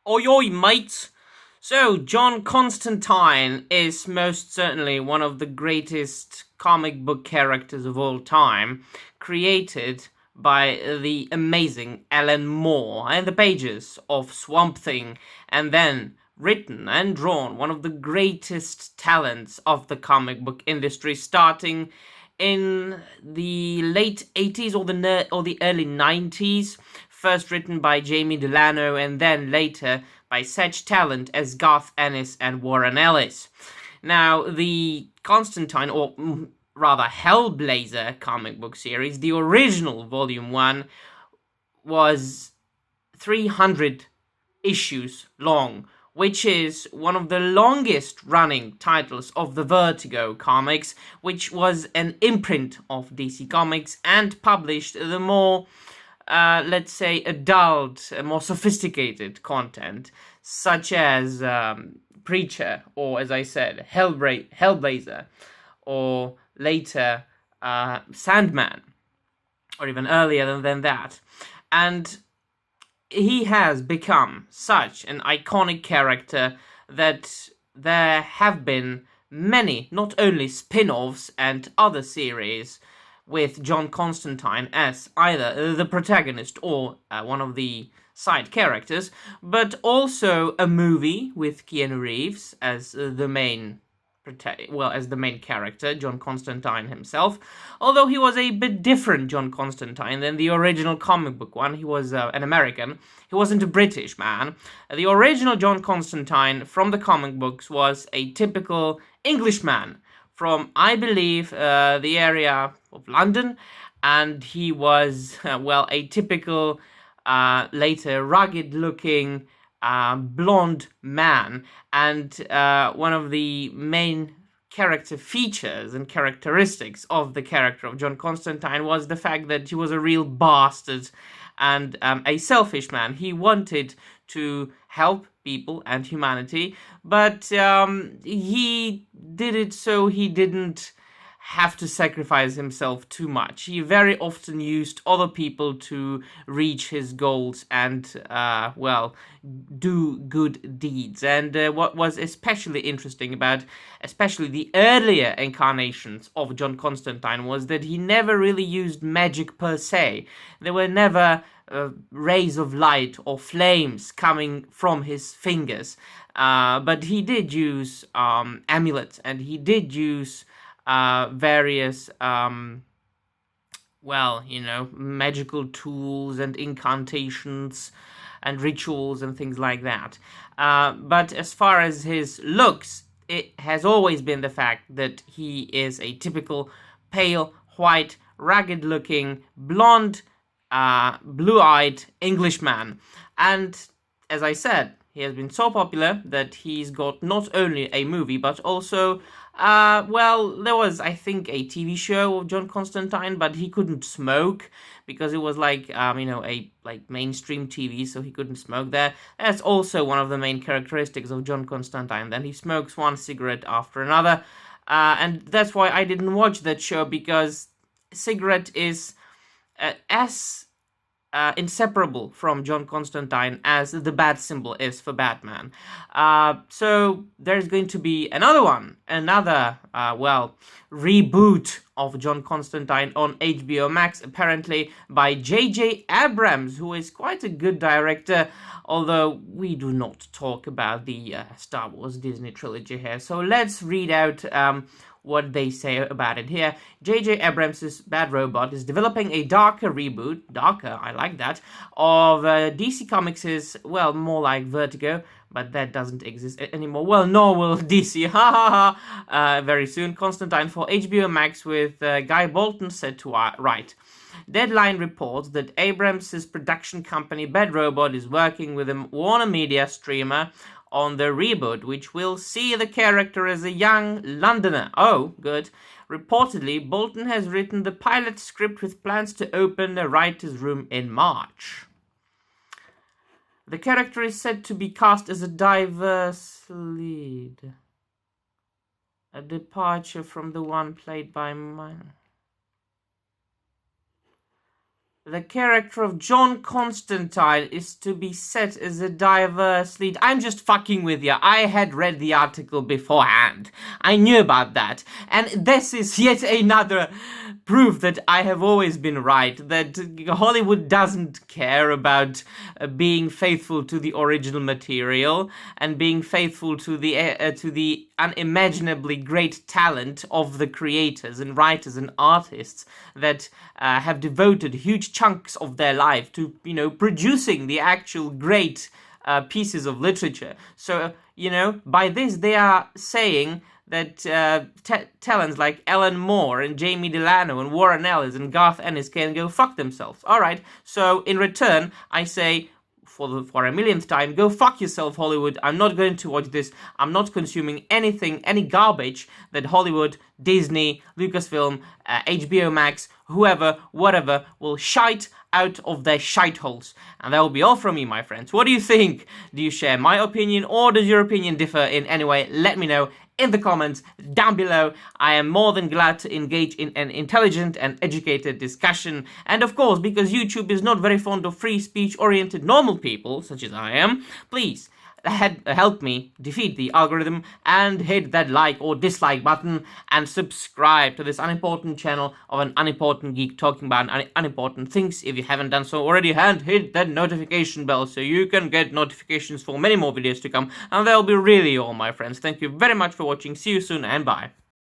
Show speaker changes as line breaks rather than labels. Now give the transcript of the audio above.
Oi, oi, mates! So, John Constantine is most certainly one of the greatest comic book characters of all time, created by the amazing Alan Moore and the pages of Swamp Thing, and then written and drawn one of the greatest talents of the comic book industry, starting in the late 80s or the early 90s, first written by Jamie Delano and then later by such talent as Garth Ennis and Warren Ellis. Now, the Constantine, or rather Hellblazer comic book series, the original Volume 1, was 300 issues long, which is one of the longest running titles of the Vertigo comics, which was an imprint of DC Comics and published the more, let's say, adult, more sophisticated content, such as Preacher, or as I said, Hellblazer, or later Sandman, or even earlier than that. And he has become such an iconic character that there have been many, not only spin-offs and other series with John Constantine as either the protagonist or one of the side characters, but also a movie with Keanu Reeves as the main character, John Constantine himself. Although he was a bit different John Constantine than the original comic book one. He was an American. He wasn't a British man. The original John Constantine from the comic books was a typical Englishman from, I believe, the area of London, and he was, a typical, later rugged-looking blonde man, and one of the main character features and characteristics of the character of John Constantine was the fact that he was a real bastard and a selfish man. He wanted to help people and humanity, but he did it so he didn't have to sacrifice himself too much. He very often used other people to reach his goals and, do good deeds. And what was especially interesting about, especially the earlier incarnations of John Constantine, was that he never really used magic per se. There were never rays of light or flames coming from his fingers. But he did use amulets, and he did use various, magical tools and incantations and rituals and things like that. But as far as his looks, it has always been the fact that he is a typical pale, white, rugged-looking, blonde, blue-eyed Englishman. And as I said, he has been so popular that he's got not only a movie, but also, there was, I think, a TV show of John Constantine, but he couldn't smoke because it was a mainstream TV, so he couldn't smoke there. That's also one of the main characteristics of John Constantine. Then he smokes one cigarette after another, and that's why I didn't watch that show, because cigarette is as inseparable from John Constantine as the bat symbol is for Batman. So there's going to be another reboot of John Constantine on HBO Max, apparently by J.J. Abrams, who is quite a good director, although we do not talk about the Star Wars Disney trilogy here. So let's read out what they say about it here. J.J. Abrams' Bad Robot is developing a darker reboot, I like that, of DC Comics' more like Vertigo, but that doesn't exist anymore. Well, nor will DC, very soon. Constantine for HBO Max with Guy Bolton set to write. Deadline reports that Abrams' production company Bad Robot is working with a Warner Media streamer on the reboot, which will see the character as a young Londoner. Oh, good. Reportedly, Bolton has written the pilot script with plans to open a writer's room in March. The character is said to be cast as a diverse lead, a departure from the one played by the character of John Constantine is to be set as a diverse lead. I'm just fucking with you. I had read the article beforehand. I knew about that. And this is yet another proof that I have always been right, that Hollywood doesn't care about being faithful to the original material and being faithful to the unimaginably great talent of the creators and writers and artists that have devoted huge chunks of their life to, producing the actual great pieces of literature. So, by this they are saying that talents like Alan Moore and Jamie Delano and Warren Ellis and Garth Ennis can go fuck themselves. Alright, so in return, I say, for a millionth time, go fuck yourself, Hollywood. I'm not going to watch this. I'm not consuming anything, any garbage that Hollywood, Disney, Lucasfilm, HBO Max, whoever, whatever, will shite out of their shiteholes. And that will be all from me, my friends. What do you think? Do you share my opinion, or does your opinion differ in any way? Let me know in the comments down below. I am more than glad to engage in an intelligent and educated discussion. And of course, because YouTube is not very fond of free speech oriented normal people, such as I am, please help me defeat the algorithm and hit that like or dislike button and subscribe to this unimportant channel of an unimportant geek talking about unimportant things if you haven't done so already, and hit that notification bell so you can get notifications for many more videos to come. And that'll be really all, my friends. Thank you very much for watching. See you soon and bye.